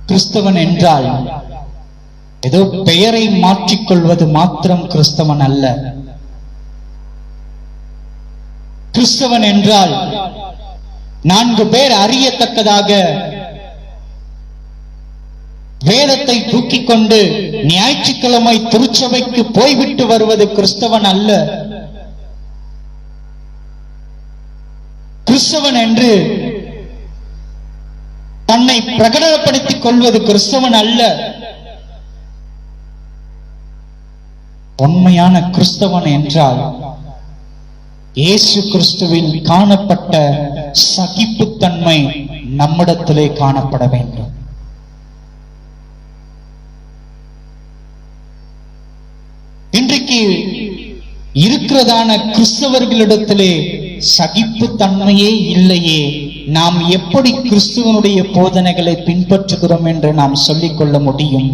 கிறிஸ்தவன் என்றால் ஏதோ பெயரை மாற்றிக்கொள்வது மாத்திரம் கிறிஸ்தவன் அல்ல. கிறிஸ்தவன் என்றால் 4 பேர் அறியத்தக்கதாக வேதத்தை தூக்கிக் கொண்டு ஞாயிற்றுக்கிழமை திருச்சபைக்கு போய்விட்டு வருவது கிறிஸ்தவன் அல்ல. கிறிஸ்தவன் என்று தன்னை பிரகடனப்படுத்திக் கொள்வது கிறிஸ்தவன் அல்ல. உண்மையான கிறிஸ்தவன் என்றால் இயேசு கிறிஸ்துவில் காணப்பட்ட சகிப்புத்தன்மை நம்மிடத்திலே காணப்பட வேண்டும். இன்றைக்கு இருக்கிறதான கிறிஸ்தவர்களிடத்திலே சகிப்புத்தன்மையே இல்லையே. நாம் எப்படி கிறிஸ்துவனுடைய போதனைகளை பின்பற்றுகிறோம் என்று நாம் சொல்லிக் கொள்ள முடியும்?